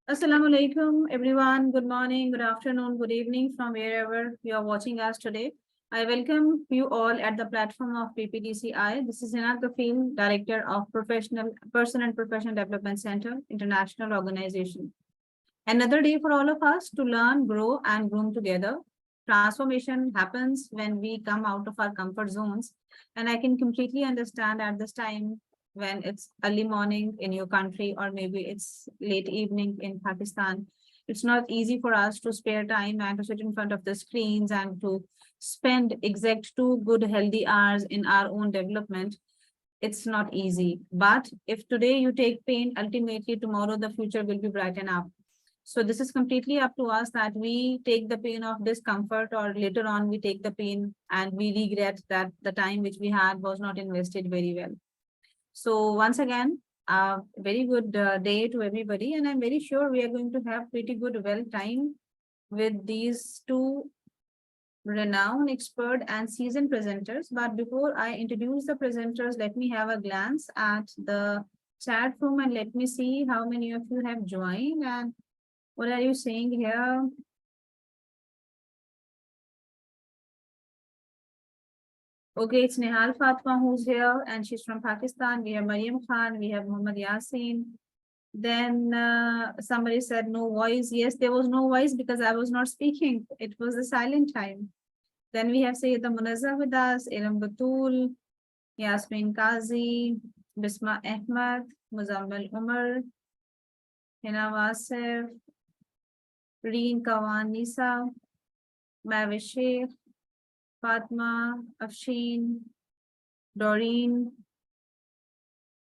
Assalamu alaikum, everyone. Good morning, good afternoon, good evening from wherever you are watching us today. I welcome you all at the platform of PPDCI. This is Anita, Director of Person and Professional Development Center, International Organization. Another day for all of us to learn, grow, and groom together. Transformation happens when we come out of our comfort zones. And I can completely understand at this time when it's early morning in your country, or maybe it's late evening in Pakistan. It's not easy for us to spare time and to sit in front of the screens and to spend exact 2 good healthy hours in our own development. It's not easy. But if today you take pain, ultimately tomorrow the future will be brightened up. So this is completely up to us that we take the pain of discomfort, or later on we take the pain and we regret that the time which we had was not invested very well. So once again, a very good day to everybody, and I'm very sure we are going to have pretty good well time with these two renowned expert and seasoned presenters. But before I introduce the presenters, let me have a glance at the chat room and let me see how many of you have joined and what are you saying here? Okay, it's Nihal Fatma who's here, and she's from Pakistan. We have Mariam Khan, we have Muhammad Yasin. Then somebody said no voice. Yes, there was no voice because I was not speaking. It was a silent time. Then we have Sayyida Munazza with us, Iram Batul, Yasmin Kazi, Bisma Ahmad, Muzammal Umar, Hina Wasif, Reen Kawan Nisa, Mavish Sheikh, Fatma, Afshin, Doreen,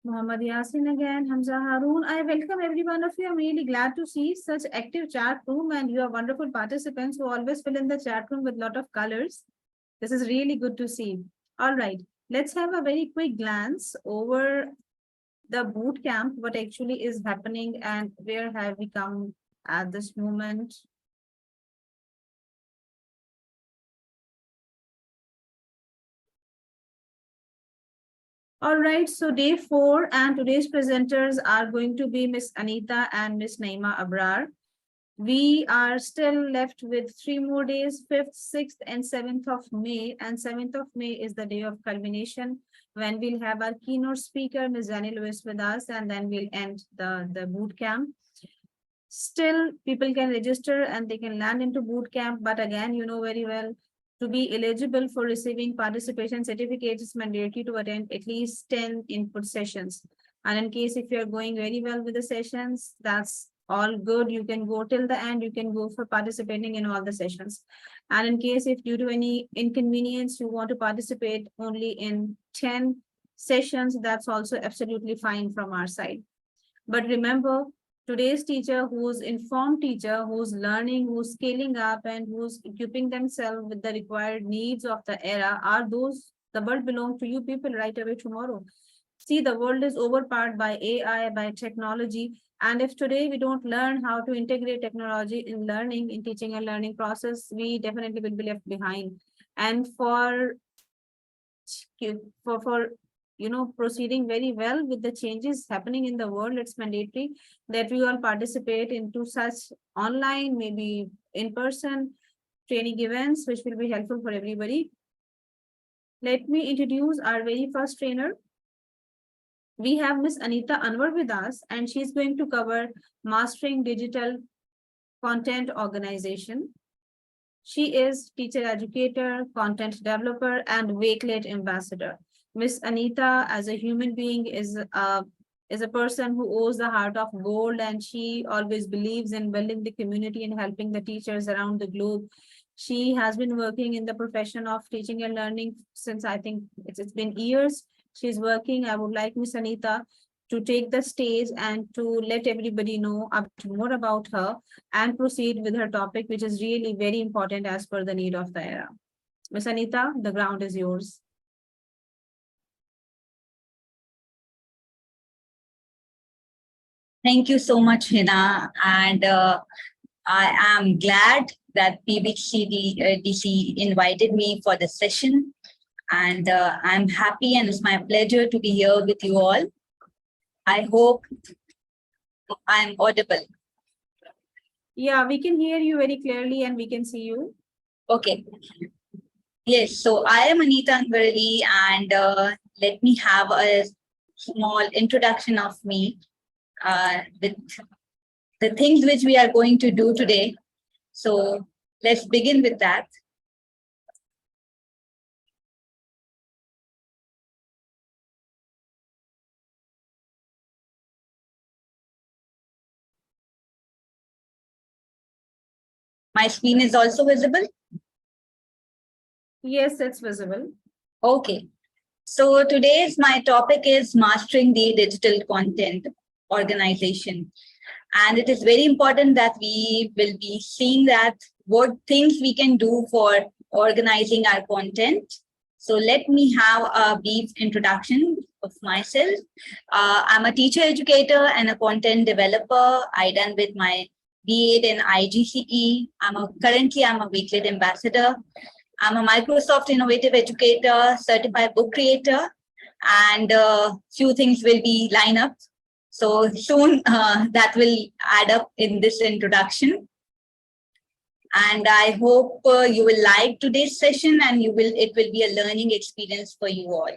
Muhammad Yasin again, Hamza Haroon. I welcome every one of you. I'm really glad to see such active chat room, and you are wonderful participants who always fill in the chat room with a lot of colors. This is really good to see. All right, let's have a very quick glance over the boot camp, what actually is happening and where have we come at this moment. All right, so day 4 and today's presenters are going to be Miss Anita and Miss Naima Abrar. We are still left with 3 more days, 5th, 6th, and 7th of May. And 7th of May is the day of culmination when we'll have our keynote speaker, Ms. Zanny Lewis, with us, and then we'll end the boot camp. Still, people can register and they can land into boot camp. But again, you know very well, to be eligible for receiving participation certificates, it's mandatory to attend at least 10 input sessions. And in case if you're going very well with the sessions, that's all good. You can go till the end. You can go for participating in all the sessions. And in case if due to any inconvenience, you want to participate only in 10 sessions, that's also absolutely fine from our side. But remember, today's teacher, who's informed teacher, who's learning, who's scaling up, and who's equipping themselves with the required needs of the era are those, the world belongs to you people right away tomorrow. See, the world is overpowered by AI, by technology. And if today we don't learn how to integrate technology in learning, in teaching and learning process, we definitely will be left behind. And for proceeding very well with the changes happening in the world, it's mandatory that we all participate into such online, maybe in-person training events, which will be helpful for everybody. Let me introduce our very first trainer. We have Miss Anita Anwer with us, and she's going to cover mastering digital content organization. She is teacher educator, content developer, and Wakelet ambassador. Miss Anita, as a human being, is a person who owes the heart of gold, and she always believes in building the community and helping the teachers around the globe. She has been working in the profession of teaching and learning since I think it's been years. She's working. I would like Miss Anita to take the stage and to let everybody know more about her and proceed with her topic, which is really very important as per the need of the era. Miss Anita, the ground is yours. Thank you so much, Hina. And I am glad that PPDCI invited me for this session. And I'm happy and it's my pleasure to be here with you all. I hope I'm audible. Yeah, we can hear you very clearly and we can see you. Okay. Yes, so I am Anita and let me have a small introduction of me with the things which we are going to do today. So let's begin with that. My screen is also visible. Yes, it's visible. Okay. So today's my topic is mastering the digital content organization. And it is very important that we will be seeing that what things we can do for organizing our content. So let me have a brief introduction of myself. I'm a teacher educator and a content developer. I done with my B.Ed in IGCE. Currently I'm a Wakelet ambassador. I'm a Microsoft Innovative Educator, certified book creator, and few things will be line up. So soon that will add up in this introduction. And I hope you will like today's session and it will be a learning experience for you all.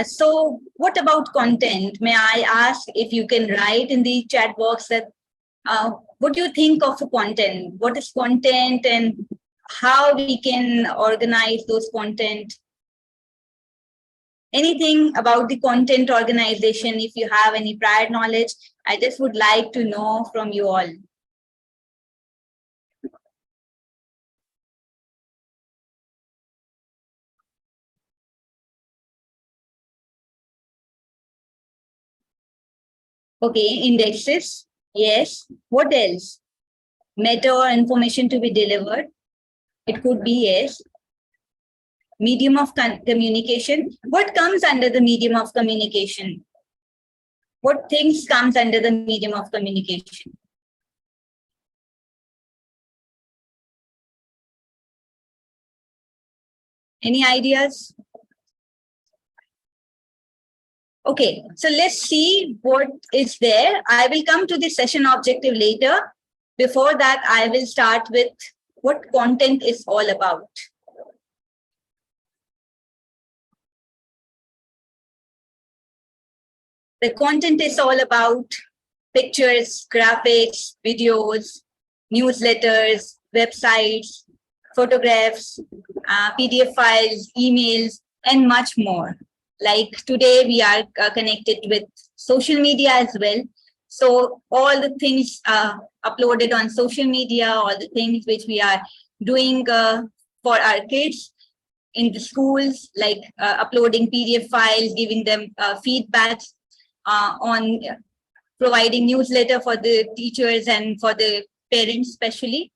So what about content? May I ask if you can write in the chat box that what do you think of content? What is content and how we can organize those content? Anything about the content organization, if you have any prior knowledge, I just would like to know from you all. Okay, indexes. Yes. What else? Meta or information to be delivered. It could be yes. Medium of communication. What comes under the medium of communication? What things comes under the medium of communication? Any ideas? Okay, so let's see what is there. I will come to the session objective later. Before that, I will start with what content is all about. The content is all about pictures, graphics, videos, newsletters, websites, photographs, PDF files, emails, and much more. Like today, we are connected with social media as well. So all the things uploaded on social media, all the things which we are doing for our kids in the schools, like uploading PDF files, giving them feedbacks on providing newsletter for the teachers and for the parents especially.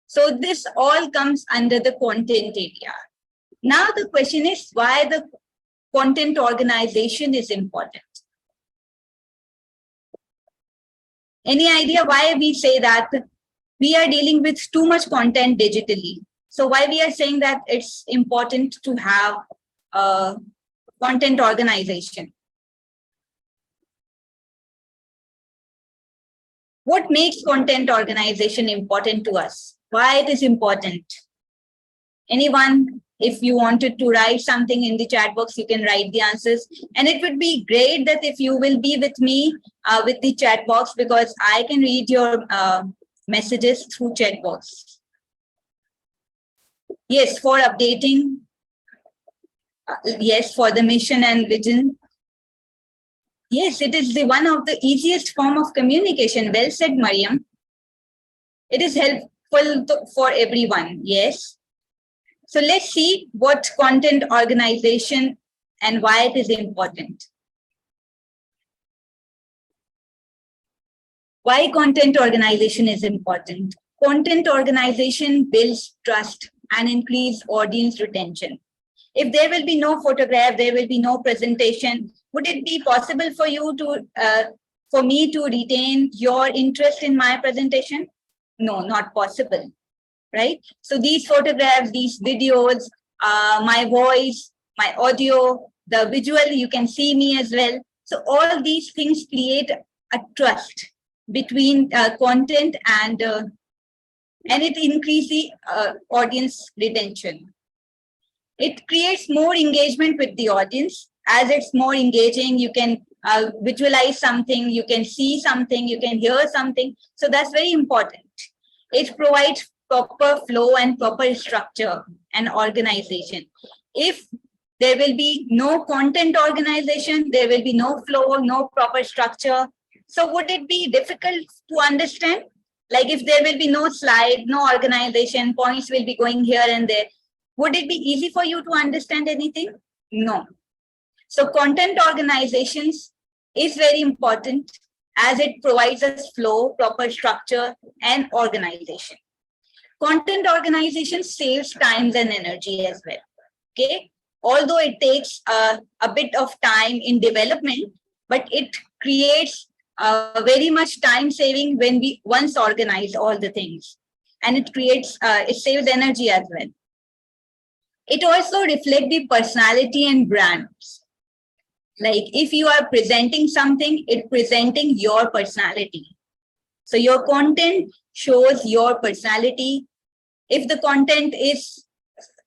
So this all comes under the content area. Now the question is why the content organization is important. Any idea why we say that we are dealing with too much content digitally? So why we are saying that it's important to have content organization? What makes content organization important to us? Why it is important? Anyone, if you wanted to write something in the chat box, you can write the answers. And it would be great that if you will be with me with the chat box, because I can read your messages through chat box. Yes, for updating. Yes, for the mission and vision. Yes, it is the one of the easiest form of communication. Well said, Mariam. It is helpful for everyone. Yes. So let's see what content organization and why it is important. Why content organization is important? Content organization builds trust and increase audience retention. If there will be no photograph, there will be no presentation. Would it be possible for you to, for me to retain your interest in my presentation? No, not possible, right? So these photographs, these videos, my voice, my audio, the visual, you can see me as well. So all these things create a trust. between content and it increases the audience retention. It creates more engagement with the audience. As it's more engaging, you can visualize something, you can see something, you can hear something. So that's very important. It provides proper flow and proper structure and organization. If there will be no content organization, there will be no flow, no proper structure. So would it be difficult to understand? Like if there will be no slide, no organization, points will be going here and there, would it be easy for you to understand anything? No. So content organizations is very important as it provides us flow, proper structure, and organization. Content organization saves time and energy as well. Okay. Although it takes a bit of time in development, but it creates very much time saving when we once organize all the things. And it creates, it saves energy as well. It also reflects the personality and brands. Like if you are presenting something, it's presenting your personality. So your content shows your personality. If the content is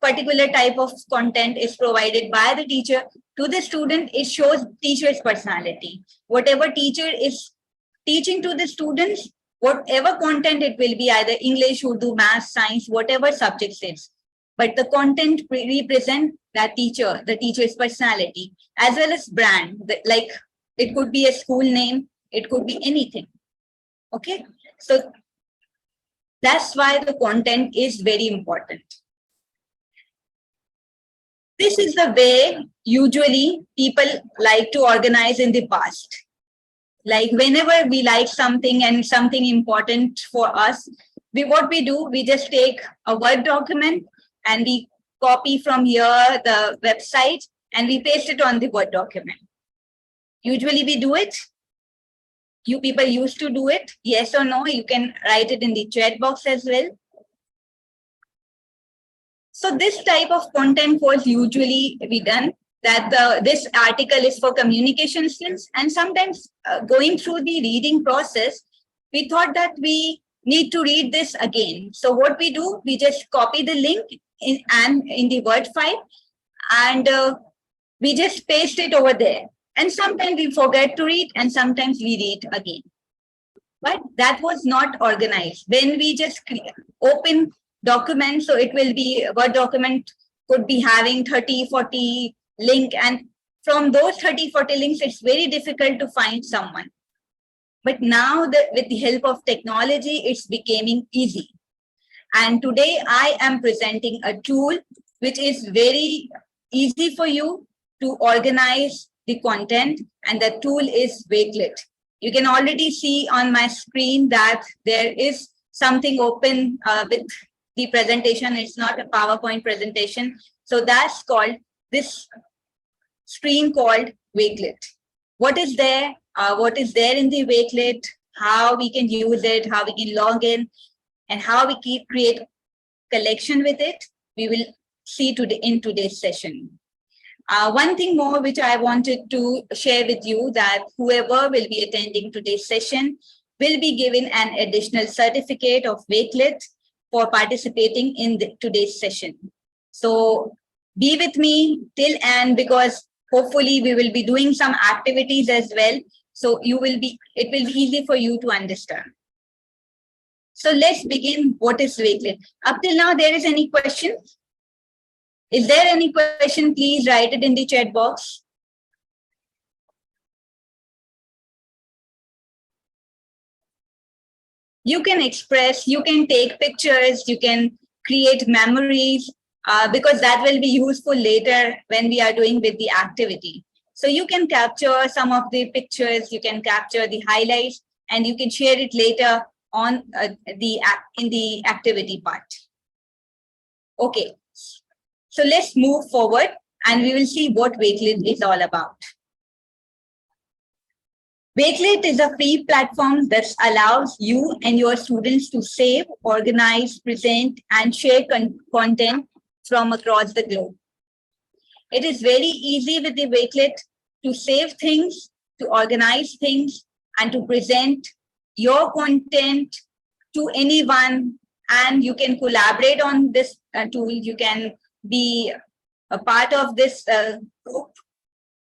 particular type of content is provided by the teacher to the student, it shows teacher's personality. Whatever teacher is teaching to the students, whatever content it will be, either English, Urdu, math, science, whatever subjects it is. But the content represent that teacher, the teacher's personality, as well as brand. Like it could be a school name, it could be anything. Okay, so that's why the content is very important. This is the way usually people like to organize in the past. Like whenever we like something and something important for us, what we do, we just take a Word document and we copy from here the website and we paste it on the Word document. Usually we do it. You people used to do it. Yes or no? You can write it in the chat box as well. So this type of content was usually be done that this article is for communication skills, and sometimes going through the reading process, we thought that we need to read this again. So what we do, we just copy the link in the Word file and we just paste it over there. And sometimes we forget to read and sometimes we read again. But that was not organized. When we just open documents, so it will be, Word document could be having 30, 40 link, and from those 30, 40 links, it's very difficult to find someone. But now with the help of technology, it's becoming easy. And today I am presenting a tool which is very easy for you to organize the content, and the tool is Wakelet. You can already see on my screen that there is something open with the presentation. It's not a PowerPoint presentation. So that's called this screen called Wakelet. What is there? What is there in the Wakelet? How we can use it? How we can log in? And how we create collection with it? We will see today in today's session. One thing more which I wanted to share with you, that whoever will be attending today's session will be given an additional certificate of Wakelet for participating in today's session. So be with me till end, because hopefully we will be doing some activities as well. So it will be easy for you to understand. So let's begin. What is Wakelet? Up till now, there is any question? Is there any question? Please write it in the chat box. You can express, you can take pictures, you can create memories, because that will be useful later when we are doing with the activity. So you can capture some of the pictures, you can capture the highlights, and you can share it later on in the activity part. Okay, so let's move forward and we will see what Wakelet is all about. Wakelet is a free platform that allows you and your students to save, organize, present, and share content from across the globe. It is very easy with the Wakelet to save things, to organize things, and to present your content to anyone, and you can collaborate on this tool. You can be a part of this group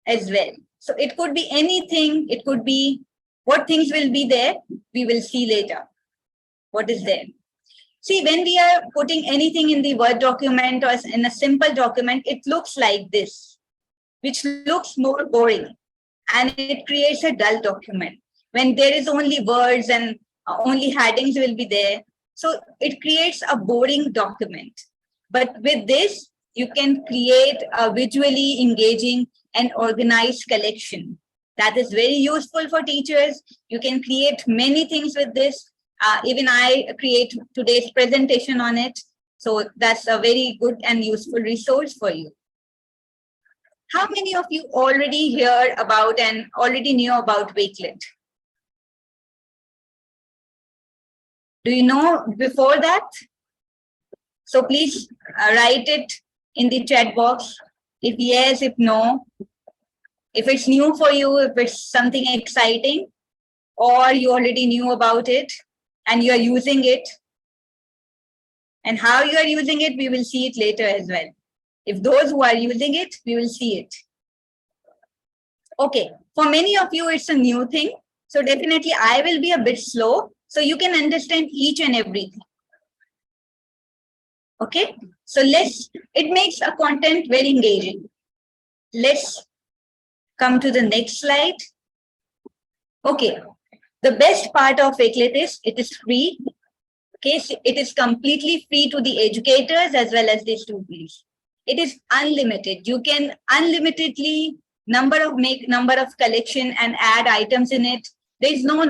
as well. So it could be anything. It could be what things will be there. We will see later what is there. See, when we are putting anything in the Word document or in a simple document, it looks like this, which looks more boring, and it creates a dull document. When there is only words and only headings will be there, so it creates a boring document. But with this, you can create a visually engaging and organized collection. That is very useful for teachers. You can create many things with this. Even I create today's presentation on it. So that's a very good and useful resource for you. How many of you already heard about and already knew about Wakelet? Do you know before that? So please write it in the chat box. If yes, if no, if it's new for you, if it's something exciting, or you already knew about it and you are using it. And how you are using it, we will see it later as well. If those who are using it, we will see it. Okay, for many of you, it's a new thing. So definitely I will be a bit slow so you can understand each and everything. Okay, so it makes a content very engaging. Let's come to the next slide. Okay, the best part of Wakelet is it is free. Okay, so it is completely free to the educators as well as the students. It is unlimited. You can unlimitedly number of collection and add items in it. There is no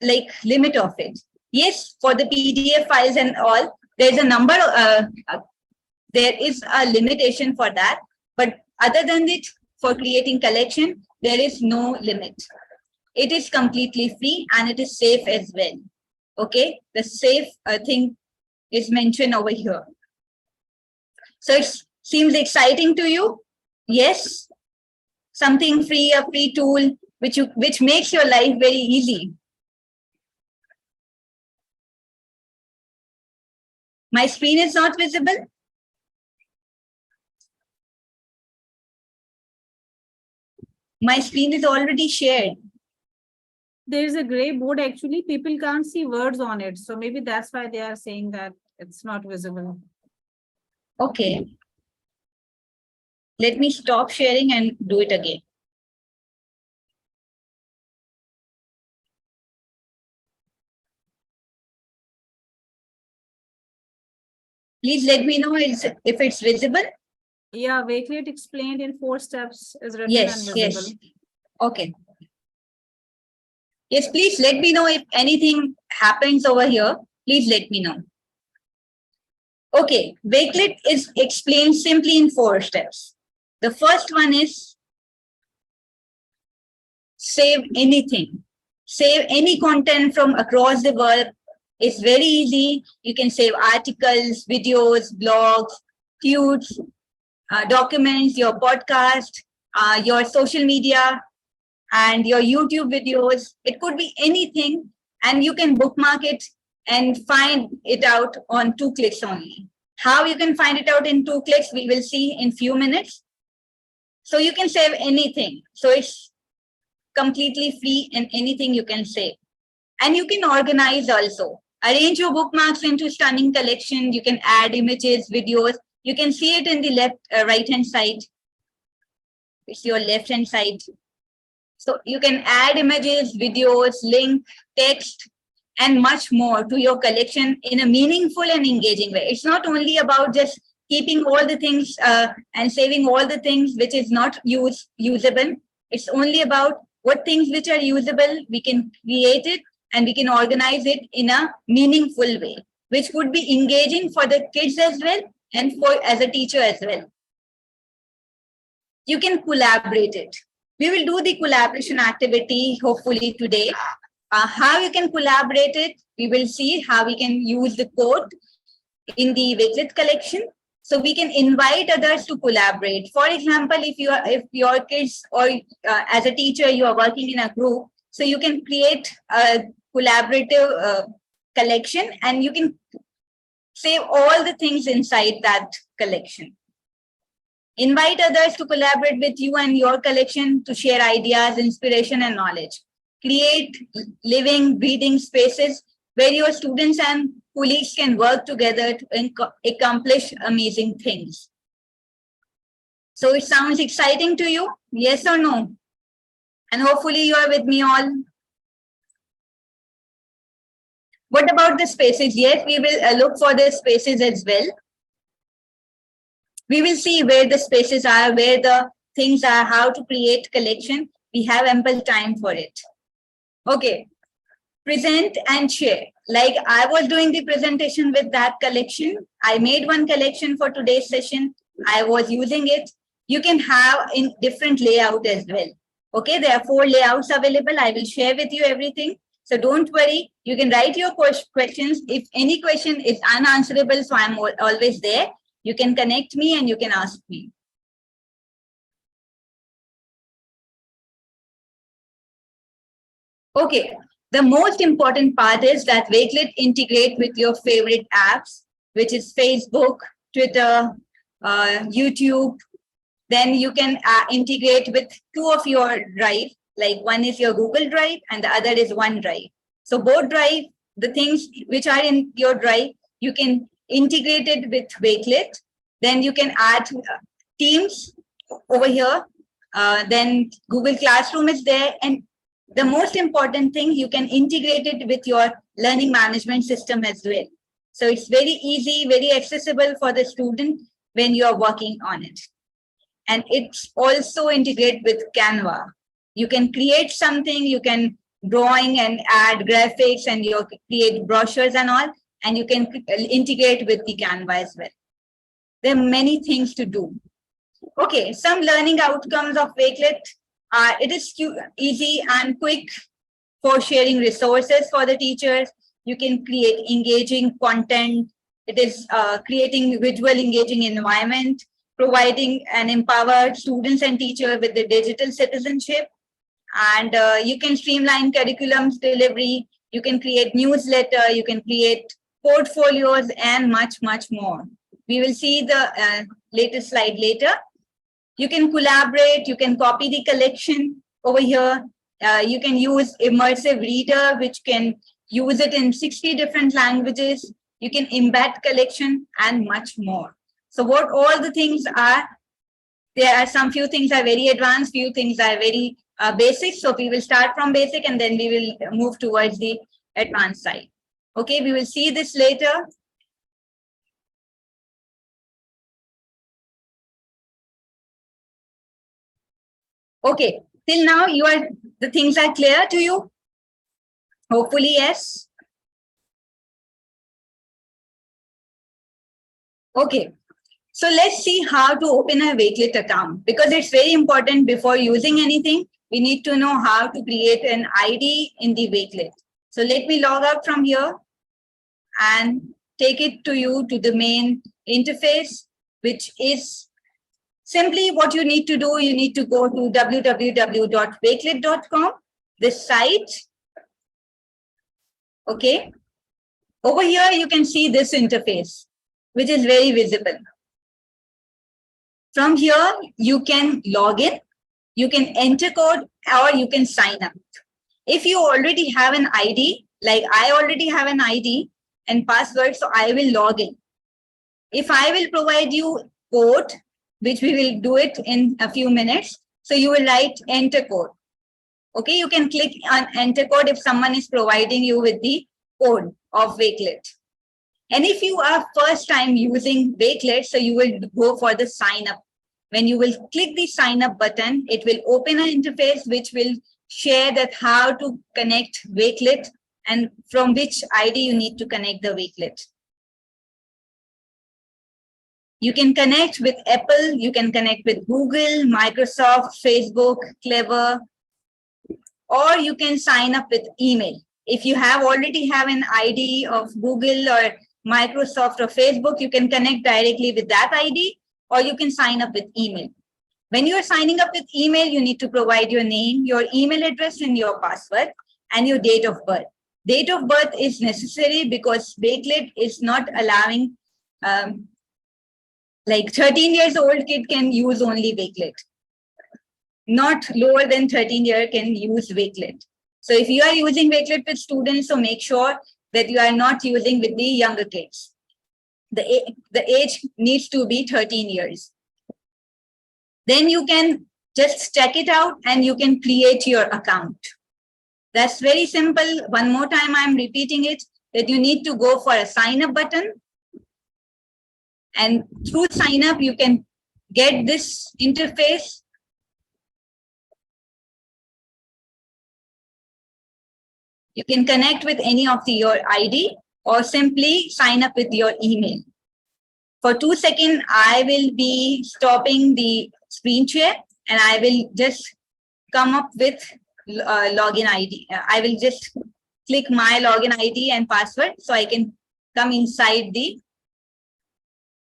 limit of it. Yes, for the PDF files and all, there is a number. There is a limitation for that. But other than it, for creating collection, there is no limit. It is completely free and it is safe as well. Okay, the safe thing is mentioned over here. So it seems exciting to you? Yes, something free, a free tool which makes your life very easy. My screen is not visible. My screen is already shared. There is a gray board. Actually, people can't see words on it. So maybe that's why they are saying that it's not visible. Okay. Let me stop sharing and do it again. Please let me know if it's visible. Yeah, Wakelet explained in 4 steps is written Yes, and visible. yes. Okay. Yes, please let me know if anything happens over here. Please let me know. Okay, Wakelet is explained simply in 4 steps. The first one is save anything. Save any content from across the world. It's very easy. You can save articles, videos, blogs, tweets, documents, your podcast, your social media, and your YouTube videos. It could be anything, and you can bookmark it and find it out on 2 clicks only. How you can find it out in 2 clicks, we will see in few minutes. So you can save anything. So it's completely free and anything you can save. And you can organize also. Arrange your bookmarks into stunning collection. You can add images, videos. You can see it in the right-hand side. It's your left-hand side. So you can add images, videos, link, text, and much more to your collection in a meaningful and engaging way. It's not only about just keeping all the things and saving all the things which is not usable. It's only about what things which are usable, we can create it and we can organize it in a meaningful way, which would be engaging for the kids as well and for as a teacher as well. You can collaborate it. We will do the collaboration activity hopefully today. How you can collaborate it, we will see how we can use the code in the Wakelet collection. So we can invite others to collaborate. For example, if your kids or as a teacher, you are working in a group, so you can create a collaborative collection, and you can save all the things inside that collection. Invite others to collaborate with you and your collection to share ideas, inspiration, and knowledge. Create living, breathing spaces where your students and colleagues can work together to accomplish amazing things. So it sounds exciting to you? Yes or no? And hopefully you are with me all. What about the spaces? Yes, we will look for the spaces as well. We will see where the spaces are, where the things are, how to create collection. We have ample time for it. Okay, present and share. Like I was doing the presentation with that collection. I made one collection for today's session. I was using it. You can have in different layout as well. Okay, there are 4 layouts available. I will share with you everything. So don't worry. You can write your questions. If any question is unanswerable, so I'm always there. You can connect me and you can ask me. Okay, the most important part is that Wakelet integrate with your favorite apps, which is Facebook, Twitter, YouTube. Then you can integrate with 2 of your drive, like one is your Google Drive and the other is OneDrive. So both drive, the things which are in your drive, you can integrate it with Wakelet. Then you can add Teams over here. Then Google Classroom is there. And the most important thing, you can integrate it with your learning management system as well. So it's very easy, very accessible for the student when you are working on it. And it's also integrated with Canva. You can create something, you can drawing and add graphics, and you create brochures and all, and you can integrate with the Canva as well. There are many things to do. Okay, some learning outcomes of Wakelet. It is easy and quick for sharing resources for the teachers. You can create engaging content. It is creating visual engaging environment, providing and empower students and teachers with the digital citizenship. And you can streamline curriculums delivery. You can create newsletter. You can create portfolios and much, much more. We will see the latest slide later. You can collaborate. You can copy the collection over here. You can use immersive reader, which can use it in 60 different languages. You can embed collection and much more. So what all the things are, there are some few things are very advanced, few things are very basic. So we will start from basic and then we will move towards the advanced side. Okay, we will see this later. Okay, till now the things are clear to you? Hopefully, yes. Okay, so let's see how to open a Wakelet account, because it's very important. Before using anything, we need to know how to create an ID in the Wakelet. So let me log out from here and take it to you to the main interface, which is simply what you need to do. You need to go to www.wakelet.com, this site. Okay. Over here, you can see this interface, which is very visible. From here, you can log in, you can enter code, or you can sign up. If you already have an ID, like I already have an ID and password, so I will log in. If I will provide you code, which we will do it in a few minutes, so you will write enter code. Okay, you can click on enter code if someone is providing you with the code of Wakelet. And if you are first time using Wakelet, so you will go for the sign up. When you will click the sign up button, it will open an interface which will share that how to connect Wakelet and from which ID you need to connect the Wakelet. You can connect with Apple, you can connect with Google, Microsoft, Facebook, Clever, or you can sign up with email. If you already have an ID of Google or Microsoft or Facebook, you can connect directly with that ID, or you can sign up with email. When you are signing up with email, you need to provide your name, your email address, and your password, and your date of birth. Date of birth is necessary because Wakelet is not allowing, like 13 years old kid can use only Wakelet. Not lower than 13 years can use Wakelet. So if you are using Wakelet with students, so make sure that you are not using with the younger kids. The age needs to be 13 years. Then you can just check it out and you can create your account. That's very simple. One more time, I'm repeating it, that you need to go for a sign up button. And through sign up, you can get this interface. You can connect with any of your ID or simply sign up with your email. For 2 seconds, I will be stopping the screen share and I will just come up with login ID. I will just click my login ID and password so I can come inside the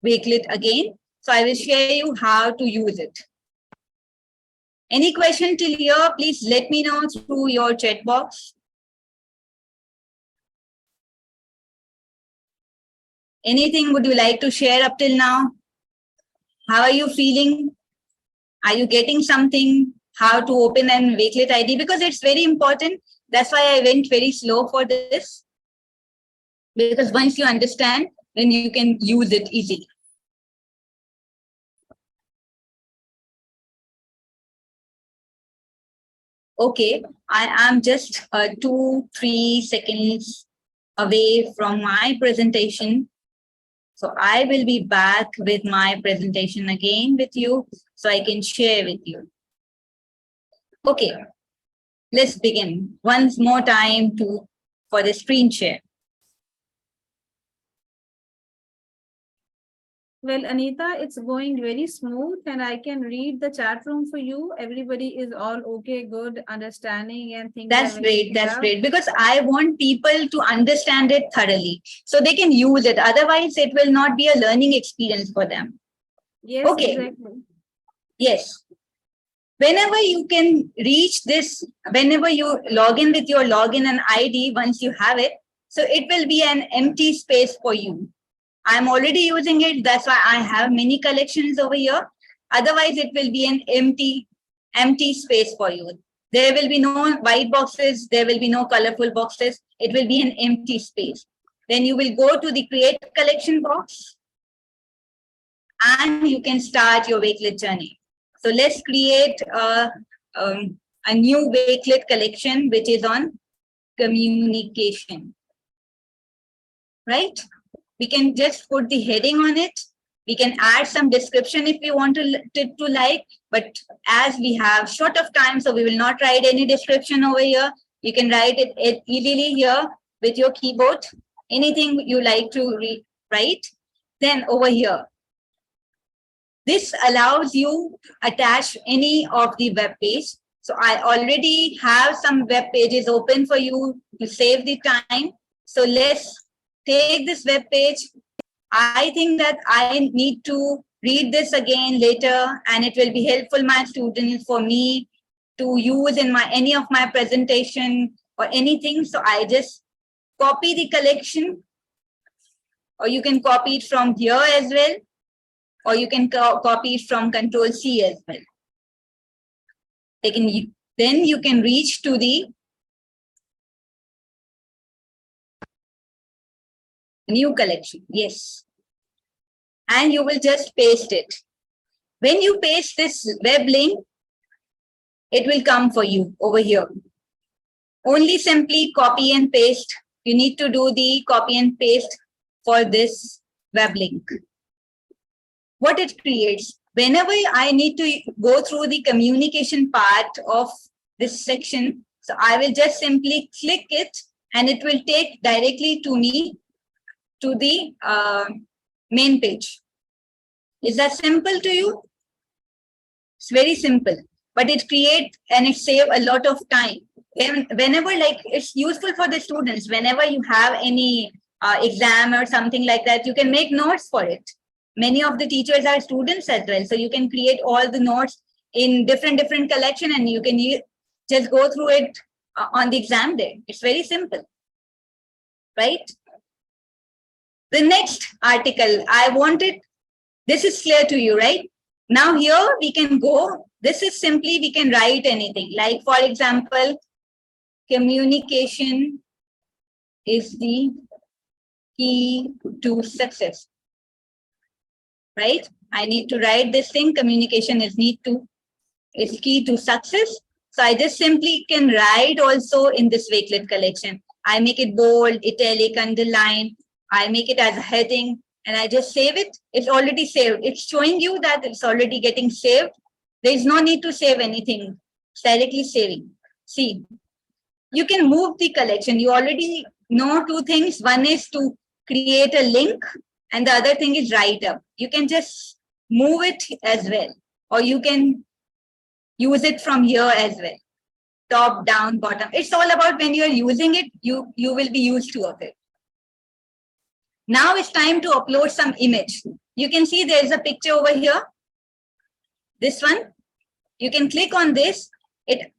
Wakelet again. So I will share you how to use it. Any question till here, please let me know through your chat box. Anything would you like to share up till now? How are you feeling? Are you getting something? How to open an Wakelet ID? Because it's very important. That's why I went very slow for this. Because once you understand, then you can use it easily. Okay, I am just 2-3 seconds away from my presentation. So I will be back with my presentation again with you so I can share with you. Okay, let's begin once more time for the screen share. Well, Anita, it's going very smooth and I can read the chat room for you. Everybody is all okay, good, understanding and things. That's great. That's great. Because I want people to understand it thoroughly so they can use it. Otherwise, it will not be a learning experience for them. Yes, okay. Exactly. Yes. Whenever you can reach this, whenever you log in with your login and ID, once you have it, so it will be an empty space for you. I'm already using it. That's why I have many collections over here. Otherwise, it will be an empty space for you. There will be no white boxes. There will be no colorful boxes. It will be an empty space. Then you will go to the create collection box and you can start your Wakelet journey. So let's create a new Wakelet collection, which is on communication, right? We can just put the heading on it. We can add some description if we want to like, but as we have short of time, so we will not write any description over here. You can write it easily here with your keyboard, anything you like to write. Then over here, this allows you to attach any of the web page. So I already have some web pages open for you to save the time. So let's take this web page. I think that I need to read this again later and it will be helpful my students for me to use in any of my presentation or anything. So I just copy the collection, or you can copy it from here as well, or you can copy it from Control-C as well. Then you can reach to the new collection. Yes. And you will just paste it. When you paste this web link, it will come for you over here. Only simply copy and paste. You need to do the copy and paste for this web link. What it creates, whenever I need to go through the communication part of this section, so I will just simply click it and it will take directly to me to the main page. Is that simple to you? It's very simple, but it creates and it saves a lot of time. Whenever, like, it's useful for the students, whenever you have any exam or something like that, you can make notes for it. Many of the teachers are students as well. So you can create all the notes in different collection and you can just go through it on the exam day. It's very simple. right? The next article, this is clear to you, right? Now here we can go, this is simply, we can write anything. Like for example, communication is the key to success, right? I need to write this thing, communication is key to success. So I just simply can write also in this Wakelet collection. I make it bold, italic, underline. I make it as a heading and I just save it. It's already saved. It's showing you that it's already getting saved. There is no need to save anything. It's directly saving. See, you can move the collection. You already know two things. One is to create a link and the other thing is write up. You can just move it as well, or you can use it from here as well. Top, down, bottom. It's all about when you're using it, you will be used to it. Now it's time to upload some image. You can see there's a picture over here. This one. You can click on this. They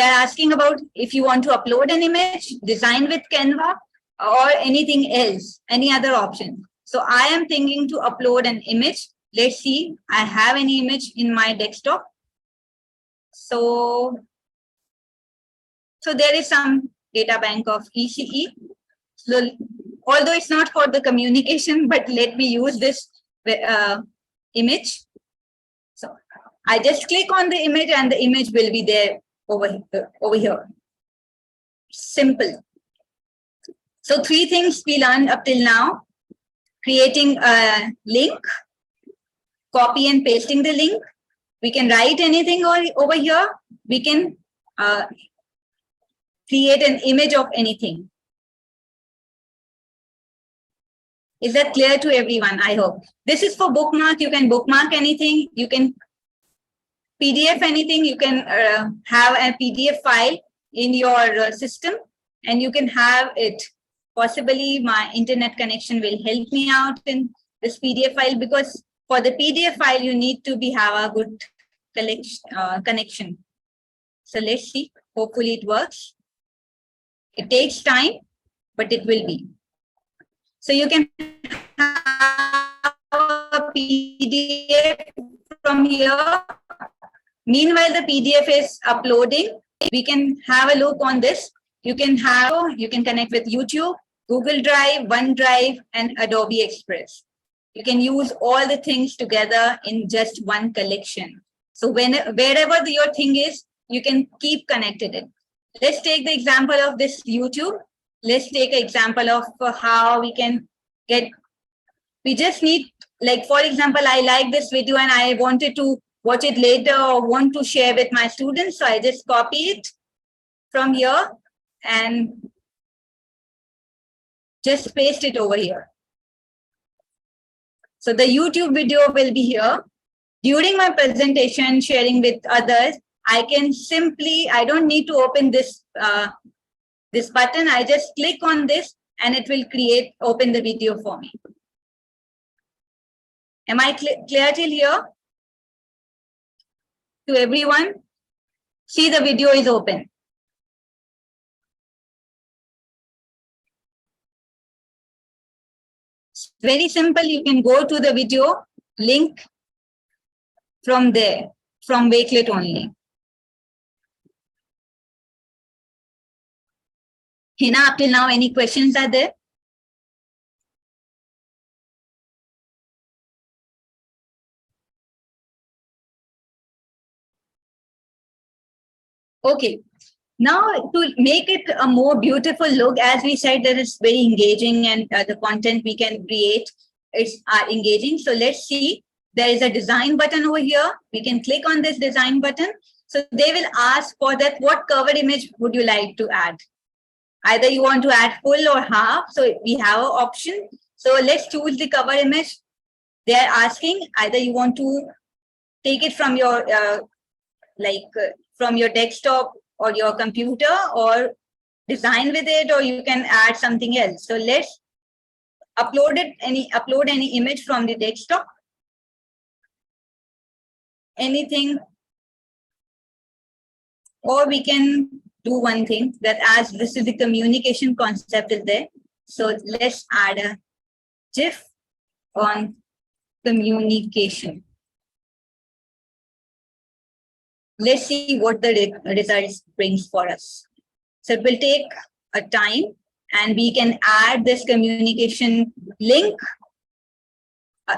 are asking about if you want to upload an image, design with Canva, or anything else, any other option. So I am thinking to upload an image. Let's see, I have any image in my desktop. So there is some data bank of ECE. So, although it's not for the communication, but let me use this image. So I just click on the image and the image will be there over here. Simple. So 3 things we learned up till now: creating a link, copy and pasting the link. We can write anything over here. We can create an image of anything. Is that clear to everyone? I hope. This is for bookmark. You can bookmark anything. You can PDF anything. You can have a PDF file in your system and you can have it. Possibly my internet connection will help me out in this PDF file, because for the PDF file, you need to have a good connection. So let's see. Hopefully it works. It takes time, but it will be. So you can have a PDF from here. Meanwhile, the PDF is uploading. We can have a look on this. You can connect with YouTube, Google Drive, OneDrive, and Adobe Express. You can use all the things together in just one collection. So wherever your thing is, you can keep connected it. Let's take the example of this YouTube. Let's take an example of how we can we just need, like, for example, I like this video and I wanted to watch it later or want to share with my students. So I just copy it from here and just paste it over here. So the YouTube video will be here. During my presentation, sharing with others, I don't need to open this button. I just click on this and it will open the video for me. Am I clear till here? To everyone? See, the video is open. It's very simple. You can go to the video link from there, from Wakelet only. Hina, up till now, any questions are there? Okay. Now, to make it a more beautiful look, as we said, that it's very engaging and the content we can create is engaging. So let's see. There is a design button over here. We can click on this design button. So they will ask for that, what cover image would you like to add? Either you want to add full or half. So we have an option. So let's choose the cover image. They are asking either you want to take it from your from your desktop or your computer, or design with it, or you can add something else. So let's upload any image from the desktop. Anything, or we can do one thing, that as this is the communication concept is there. So let's add a GIF on communication. Let's see what the results brings for us. So it will take a time, and we can add this communication link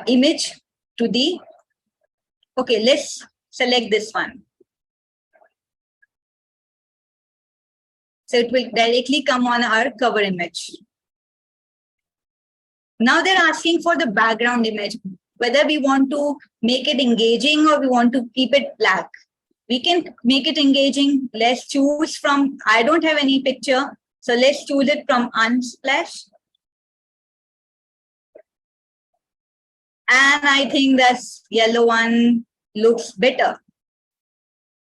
image to the, okay, let's select this one. So it will directly come on our cover image. Now they're asking for the background image, whether we want to make it engaging or we want to keep it black. We can make it engaging. Let's choose from, I don't have any picture, so let's choose it from Unsplash. And I think this yellow one looks better.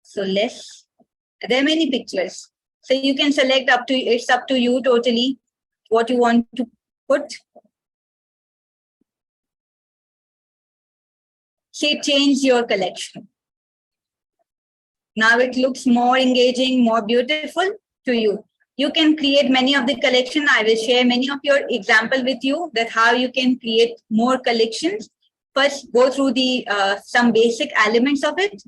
So there are many pictures. So you can select it's up to you totally what you want to put. See, change your collection. Now it looks more engaging, more beautiful to you. You can create many of the collection. I will share many of your example with you that how you can create more collections. First, go through the some basic elements of it.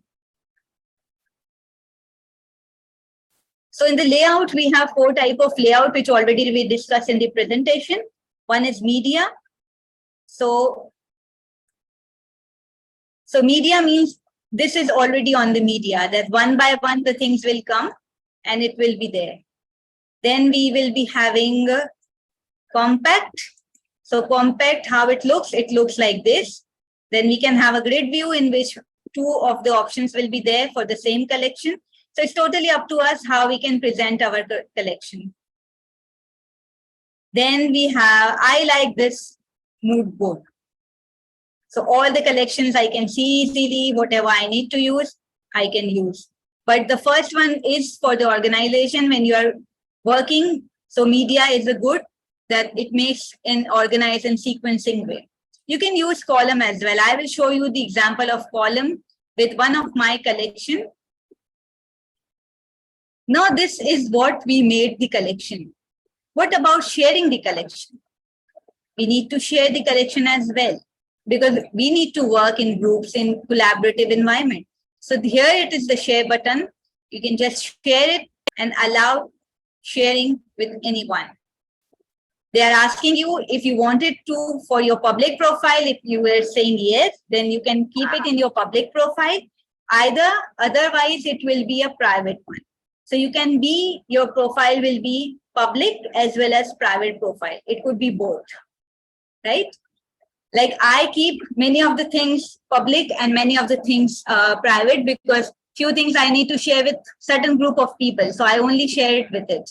So in the layout, we have 4 types of layout, which already we discussed in the presentation. One is media. So media means this is already on the media, that one by one the things will come and it will be there. Then we will be having compact. So compact, how it looks like this. Then we can have a grid view in which 2 of the options will be there for the same collection. So it's totally up to us how we can present our collection. Then we have, I like this mood board. So all the collections I can see easily, whatever I need to use, I can use. But the first one is for the organization when you are working. So media is a good that it makes an organized and sequencing way. You can use column as well. I will show you the example of column with one of my collection. Now this is what we made the collection. What about sharing the collection? We need to share the collection as well, because we need to work in groups in collaborative environment. So here it is the share button. You can just share it and allow sharing with anyone. They are asking you if you wanted to for your public profile. If you were saying yes, then you can keep it in your public profile. Otherwise it will be a private one. So you can be, your profile will be public as well as private profile. It could be both, right? Like I keep many of the things public and many of the things private, because few things I need to share with certain group of people. So I only share it with it.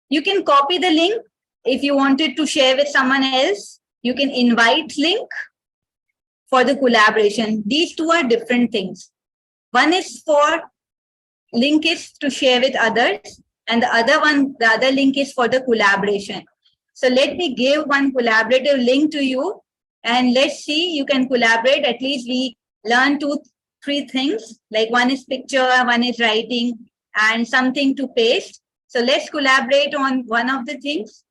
You can copy the link. If you wanted to share with someone else, you can invite link for the collaboration. These 2 are different things. One is for link is to share with others, and the other link is for the collaboration. So let me give one collaborative link to you, and let's see, you can collaborate. At least we learn 2-3 things, like one is picture, one is writing, and something to paste. So let's collaborate on one of the things.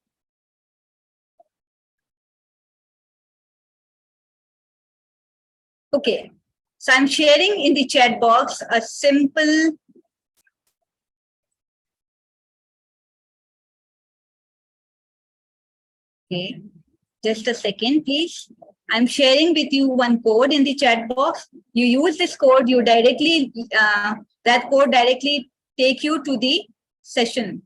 Okay, so I'm sharing in the chat box a simple okay, just a second, please. I'm sharing with you one code in the chat box. You use this code, you directly, that code directly take you to the session,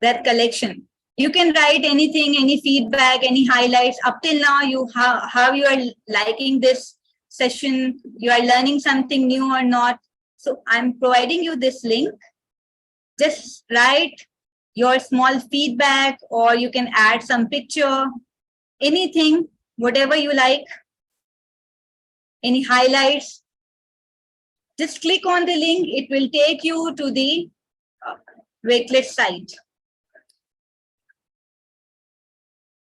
that collection. You can write anything, any feedback, any highlights. Up till now, how you are liking this session, you are learning something new or not. So I'm providing you this link. Just write your small feedback, or you can add some picture, anything, whatever you like, any highlights. Just click on the link. It will take you to the Wakelet site.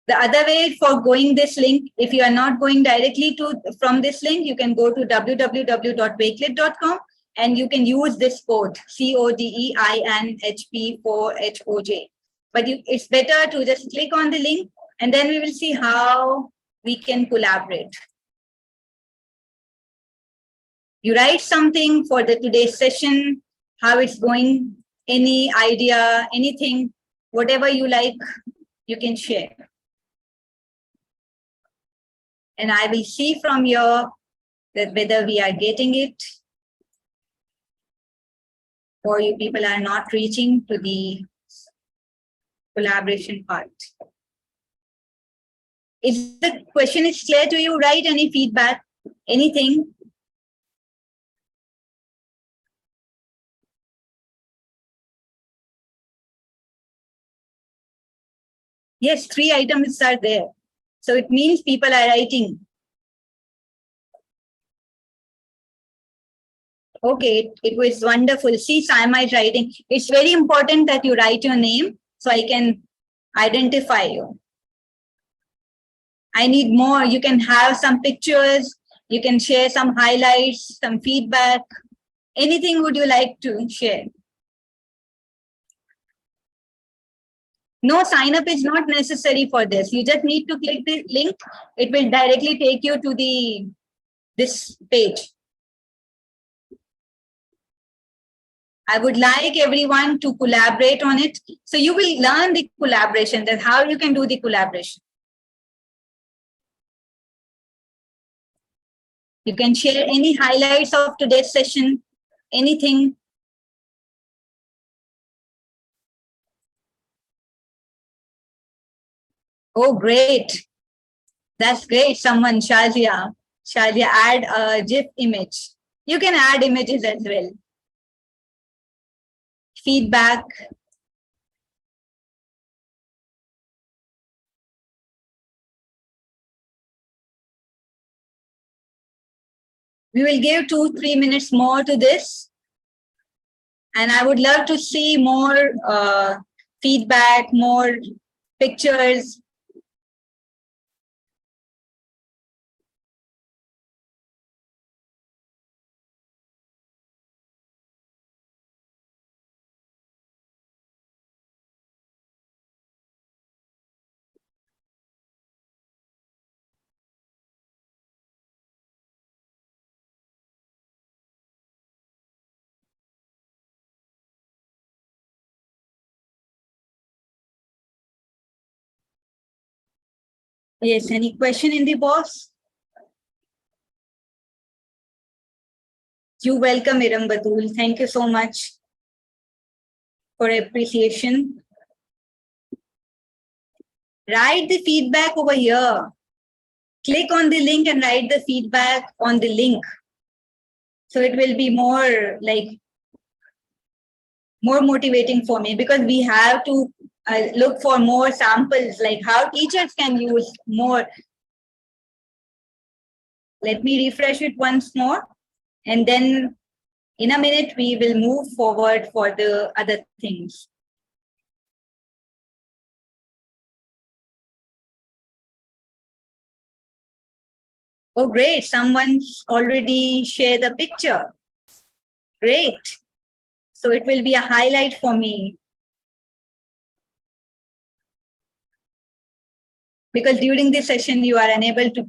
The other way for going this link, if you are not going directly from this link, you can go to www.wakelet.com and you can use this code CODEINHP4HOJ. But it's better to just click on the link, and then we will see how we can collaborate. You write something for the today's session, how it's going, any idea, anything, whatever you like, you can share. And I will see from here that whether we are getting it or you people are not reaching to the collaboration part. If the question is clear to you, write any feedback, anything. Yes, 3 items are there. So it means people are writing. Okay, it was wonderful. See, Saima is writing. It's very important that you write your name so I can identify you. I need more. You can have some pictures. You can share some highlights, some feedback. Anything would you like to share? No, sign up is not necessary for this. You just need to click the link. It will directly take you to this page. I would like everyone to collaborate on it. So you will learn the collaboration, that how you can do the collaboration. You can share any highlights of today's session, anything. Oh, great. That's great. Someone, Shazia, add a GIF image. You can add images as well. Feedback. We will give 2-3 minutes more to this. And I would love to see more feedback, more pictures. Yes, any question in the box? You welcome, Iram Batul. Thank you so much for appreciation. Write the feedback over here. Click on the link and write the feedback on the link. So it will be more motivating for me, because we have to look for more samples, like how teachers can use more. Let me refresh it once more. And then in a minute, we will move forward for the other things. Oh, great. Someone's already shared the picture. Great. So it will be a highlight for me. Because during this session, you are unable to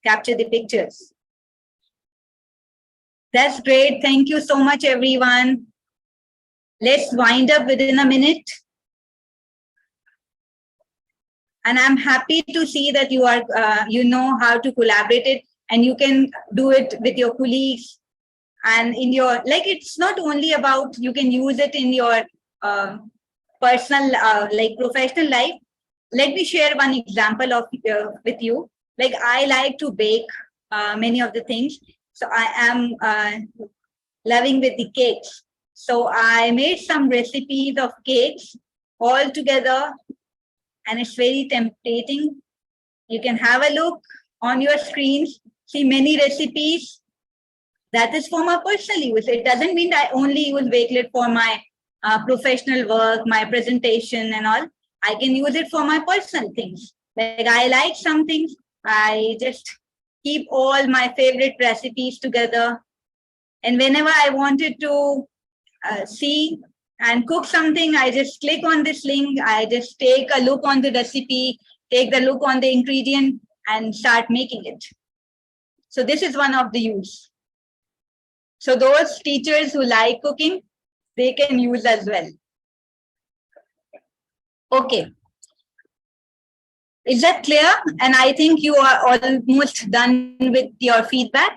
capture the pictures. That's great. Thank you so much, everyone. Let's wind up within a minute. And I'm happy to see that you are, you know how to collaborate it, and you can do it with your colleagues and in your, it's not only about, you can use it in your personal, professional life. Let me share one example of with you. I like to bake many of the things. So I am loving with the cakes. So I made some recipes of cakes all together, and it's very tempting. You can have a look on your screens, see many recipes. That is for my personal use. It doesn't mean I only use Wakelet for my professional work, my presentation and all. I can use it for my personal things. I like some things, I just keep all my favorite recipes together. And whenever I wanted to see and cook something, I just click on this link. I just take a look on the recipe, take the look on the ingredient and start making it. So this is one of the use. So those teachers who like cooking, they can use as well. Okay. Is that clear? And I think you are almost done with your feedback.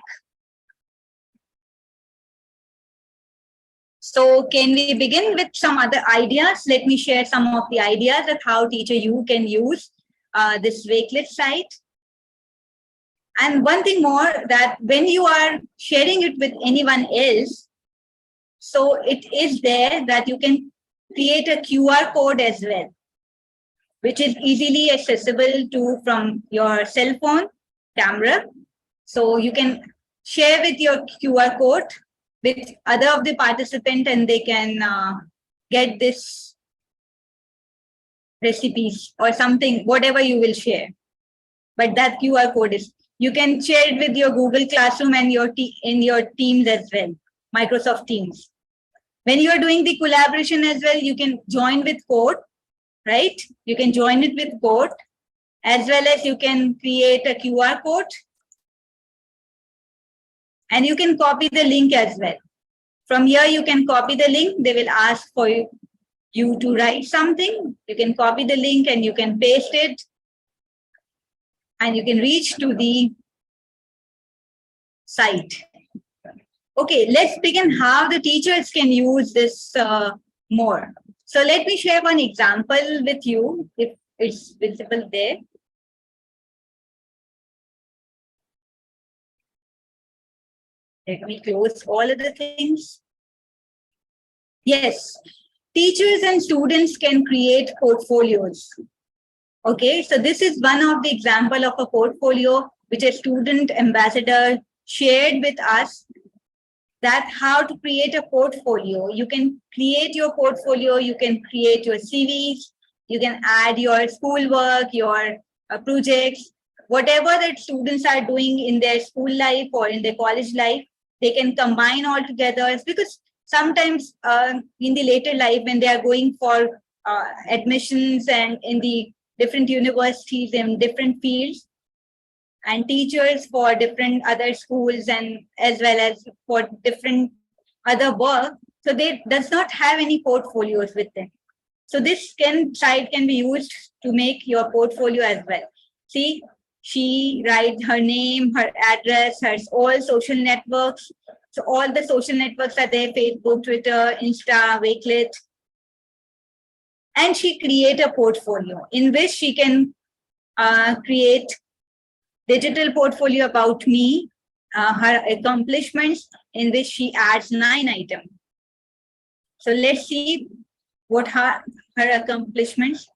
So can we begin with some other ideas? Let me share some of the ideas of how Teacher U can use this Wakelet site. And one thing more, that when you are sharing it with anyone else, so it is there that you can create a QR code as well, which is easily accessible to from your cell phone camera. So you can share with your QR code with other of the participants and they can get this recipes or something, whatever you will share. But that QR code is, you can share it with your Google Classroom and in your Teams as well, Microsoft Teams. When you are doing the collaboration as well, you can join with code, right? You can join it with code, as well as you can create a QR code. And you can copy the link as well. From here, you can copy the link. They will ask for you to write something. You can copy the link and you can paste it. And you can reach to the site. Okay, let's begin how the teachers can use this more. So let me share one example with you, if it's visible there. Let me close all of the things. Yes, teachers and students can create portfolios. Okay, so this is one of the example of a portfolio which a student ambassador shared with us, that how to create a portfolio. You can create your portfolio, you can create your CVs, you can add your schoolwork, your projects, whatever that students are doing in their school life or in their college life, they can combine all together. Because sometimes in the later life, when they are going for admissions and in the different universities in different fields, and teachers for different other schools and as well as for different other work, so they does not have any portfolios with them. So this site can be used to make your portfolio as well. See, she writes her name, her address, her all social networks. So all the social networks are there: Facebook, Twitter, Insta, Wakelet. And she create a portfolio in which she can create digital portfolio about me, her accomplishments, in which she adds 9 items. So let's see what her accomplishments.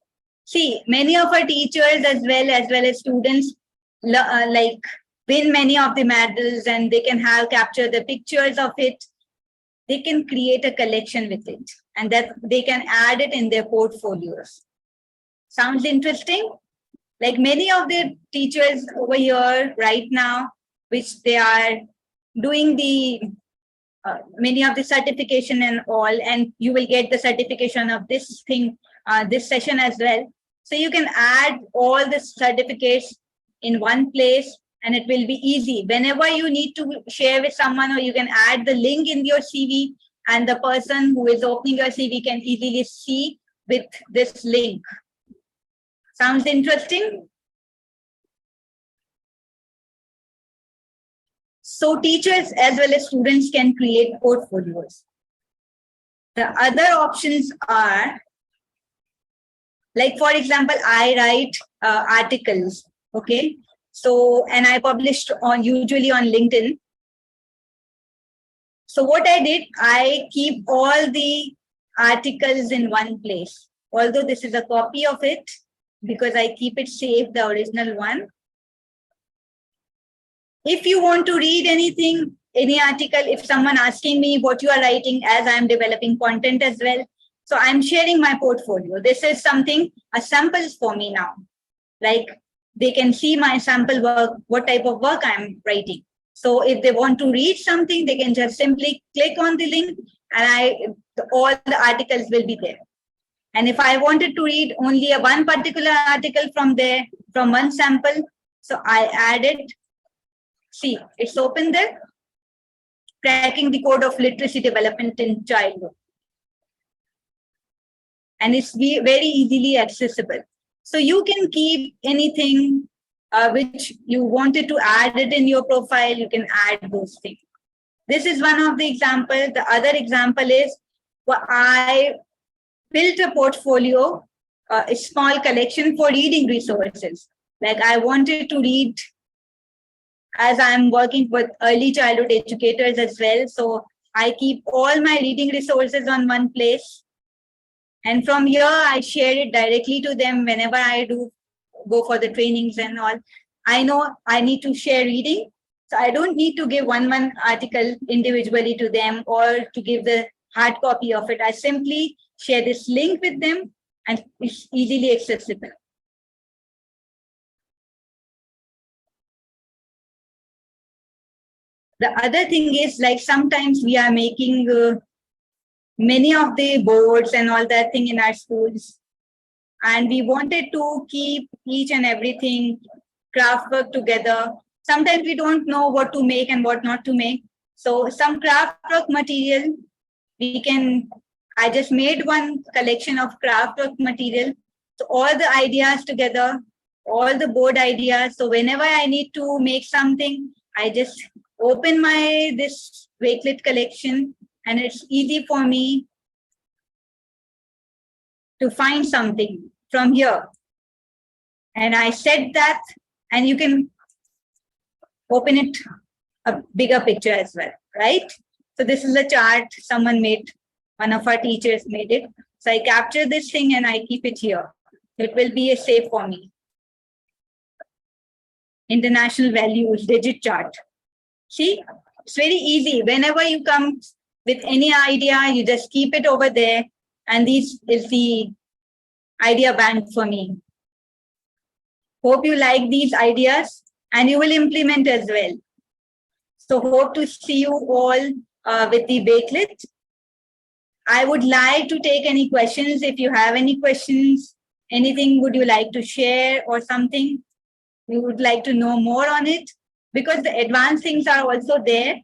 See, many of our teachers as well as students like win many of the medals, and they can have capture the pictures of it. They can create a collection with it, and that they can add it in their portfolios. Sounds interesting? Like many of the teachers over here right now, which they are doing the many of the certification and all, and you will get the certification of this thing, this session as well. So you can add all the certificates in one place, and it will be easy. Whenever you need to share with someone, or you can add the link in your CV, and the person who is opening your CV can easily see with this link. Sounds interesting? So teachers as well as students can create portfolios. The other options are, like for example, I write articles, okay? So, and I published usually on LinkedIn. So what I did, I keep all the articles in one place. Although this is a copy of it, because I keep it safe, the original one. If you want to read anything, any article, if someone asking me what you are writing, as I'm developing content as well, so I'm sharing my portfolio. This is something, a samples for me now. Like they can see my sample work, what type of work I'm writing. So if they want to read something, they can just simply click on the link and all the articles will be there. And if I wanted to read only one particular article from there, from one sample, so I add it. See, it's open there. Cracking the code of literacy development in childhood. And it's very easily accessible. So you can keep anything which you wanted to add it in your profile, you can add those things. This is one of the examples. The other example is I built a portfolio, a small collection for reading resources. Like I wanted to read, as I'm working with early childhood educators as well. So I keep all my reading resources on one place. And from here, I share it directly to them whenever I do go for the trainings and all. I know I need to share reading. So I don't need to give one article individually to them or to give the hard copy of it. I simply share this link with them and it's easily accessible. The other thing is, like, sometimes we are making many of the boards and all that thing in our schools. And we wanted to keep each and everything craft work together. Sometimes we don't know what to make and what not to make. So some craft work material, I just made one collection of craft work material. So all the ideas together, all the board ideas. So whenever I need to make something, I just open this Wakelet collection and it's easy for me to find something from here. And I set that and you can open it a bigger picture as well, right? So this is a chart someone made, one of our teachers made it. So I capture this thing and I keep it here. It will be a safe for me. International values, digit chart. See, it's very easy. Whenever you come with any idea, you just keep it over there. And this is the idea bank for me. Hope you like these ideas and you will implement as well. So hope to see you all with the Wakelet. I would like to take any questions. If you have any questions, anything would you like to share or something you would like to know more on it? Because the advanced things are also there,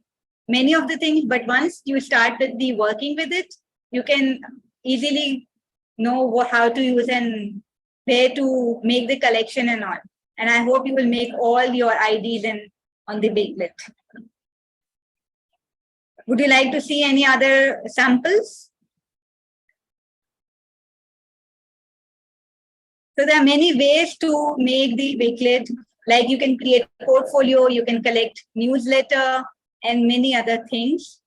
many of the things, but once you start with the working with it, you can easily know how to use and where to make the collection and all. And I hope you will make all your IDs on the Wakelet. Would you like to see any other samples? So there are many ways to make the Wakelet. Like you can create a portfolio, you can collect newsletter and many other things.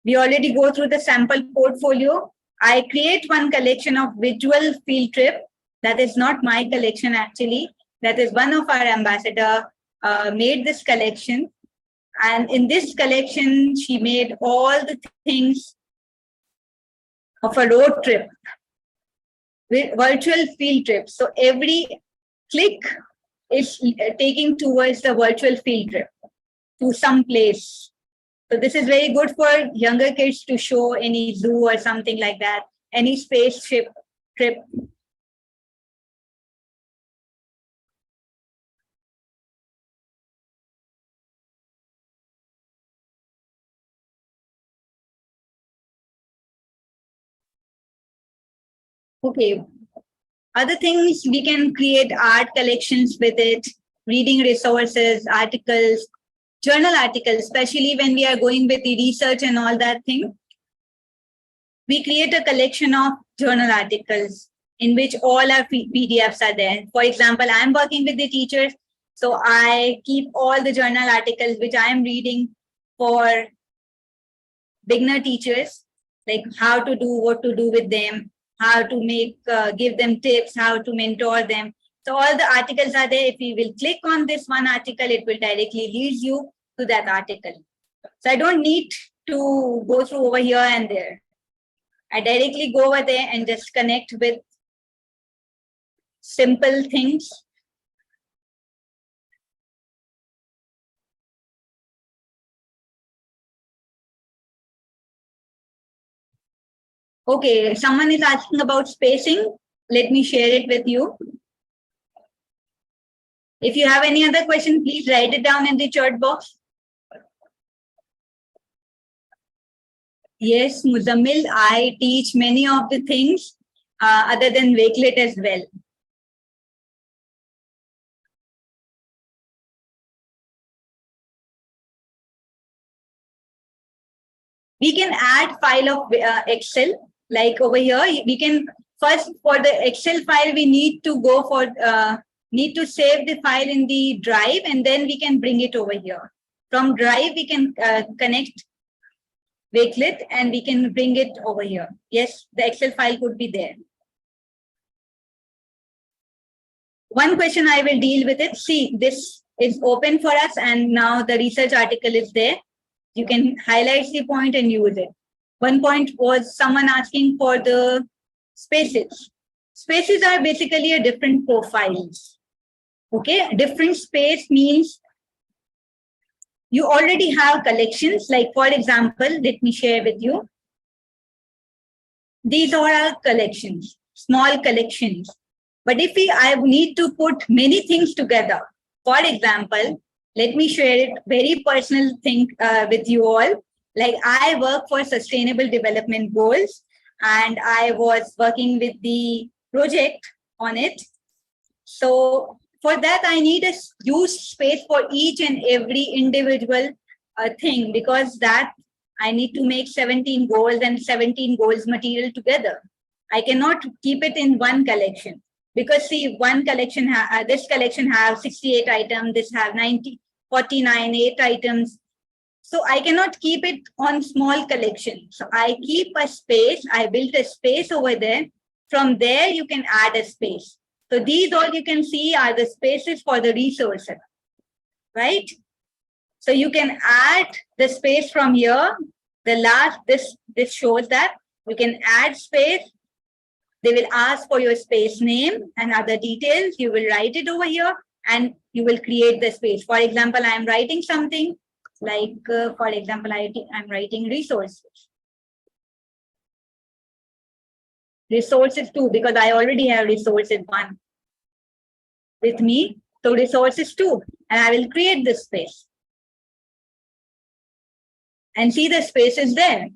We already go through the sample portfolio. I create one collection of visual field trip. That is not my collection actually. That is one of our ambassador made this collection. And in this collection, she made all the things of a road trip, with virtual field trip. So every click is taking towards the virtual field trip to some place. So this is very good for younger kids to show any zoo or something like that, any spaceship trip. Okay. Other things, we can create art collections with it, reading resources, articles, journal articles, especially when we are going with the research and all that thing. We create a collection of journal articles in which all our PDFs are there. For example, I'm working with the teachers, so I keep all the journal articles which I am reading for beginner teachers, like how to do, what to do with them, how to give them tips, how to mentor them. So all the articles are there. If you will click on this one article, it will directly lead you to that article. So I don't need to go through over here and there. I directly go over there and just connect with simple things. Okay, someone is asking about spacing. Let me share it with you. If you have any other question, please write it down in the chat box. Yes, Muzammil, I teach many of the things other than Wakelet as well. We can add file of Excel, like over here. We can first, for the Excel file, we need to go for need to save the file in the drive, and then we can bring it over here. From drive, we can connect Wakelet and we can bring it over here. Yes, the Excel file could be there. One question I will deal with it. See, this is open for us and now the research article is there. You can highlight the point and use it. One point was someone asking for the spaces. Spaces are basically a different profiles. Okay, different space means you already have collections. Like for example, let me share with you. These are our collections, small collections. But if I need to put many things together, for example, let me share it very personal thing with you all. Like I work for Sustainable Development Goals and I was working with the project on it. So for that, I need a huge space for each and every individual thing, because that I need to make 17 goals and 17 goals material together. I cannot keep it in one collection because see, one collection, this collection have 68 items, this have 49, 8 items. So I cannot keep it on small collection. So I keep a space, I built a space over there. From there, you can add a space. So these all you can see are the spaces for the resources, right? So you can add the space from here. The last, this shows that you can add space. They will ask for your space name and other details. You will write it over here and you will create the space. For example, I am writing something like, for example, I'm writing resources. Resources 2, because I already have resources 1 with me. So resources 2, and I will create this space. And see the space is there.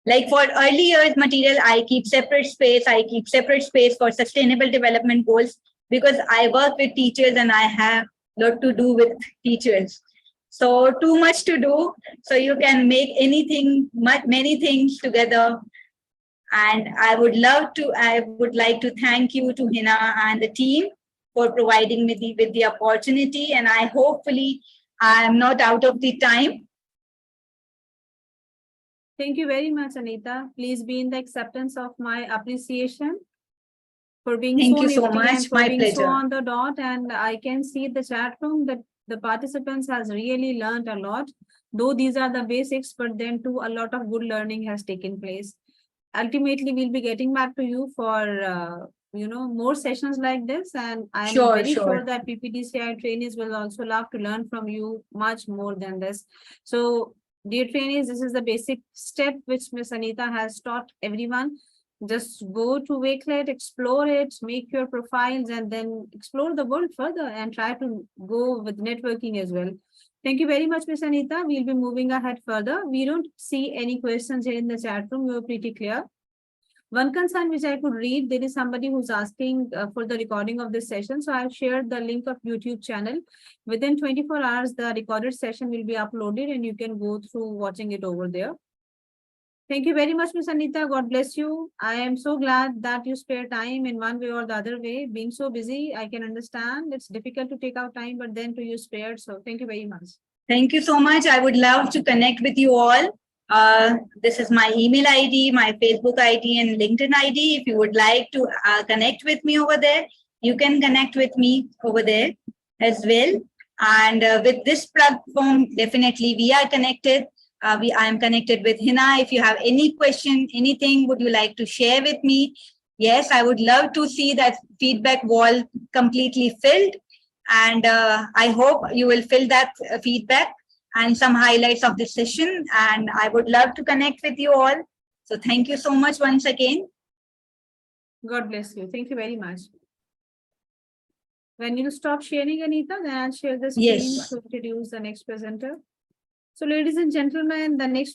Like for early years material, I keep separate space. I keep separate space for Sustainable Development Goals because I work with teachers and I have a lot to do with teachers. So too much to do. So you can make anything, many things together. And I would like to thank you to Hina and the team for providing me with the opportunity. And I hopefully I am not out of the time. Thank you very much, Anita. Please be in the acceptance of my appreciation for being Thank you so much. My pleasure. So on the dot, and I can see the chat room that the participants has really learned a lot. Though these are the basics, but then too a lot of good learning has taken place. Ultimately, we'll be getting back to you for more sessions like this, and I'm very sure that PPDCI trainees will also love to learn from you much more than this. So dear trainees, this is the basic step which Miss Anita has taught everyone. Just go to Wakelet, explore it, make your profiles, and then explore the world further and try to go with networking as well. Thank you very much, Miss Anita. We'll be moving ahead further. We don't see any questions here in the chat room. We were pretty clear. One concern which I could read, there is somebody who's asking for the recording of this session. So I've shared the link of YouTube channel. Within 24 hours, the recorded session will be uploaded and you can go through watching it over there. Thank you very much, Ms. Anita. God bless you. I am so glad that you spare time in one way or the other way. Being so busy, I can understand it's difficult to take out time, but then to you spared. So thank you very much. Thank you so much. I would love to connect with you all. This is my email ID, my Facebook ID and LinkedIn ID. If you would like to connect with me over there, you can connect with me over there as well. And with this platform, definitely we are connected. I am connected with Hina. If you have any question, anything would you like to share with me, yes, I would love to see that feedback wall completely filled. And I hope you will fill that feedback and some highlights of this session. And I would love to connect with you all. So thank you so much once again. God bless you. Thank you very much. When you stop sharing, Anita, then I'll share the screen Yes. to introduce the next presenter. So ladies and gentlemen, the next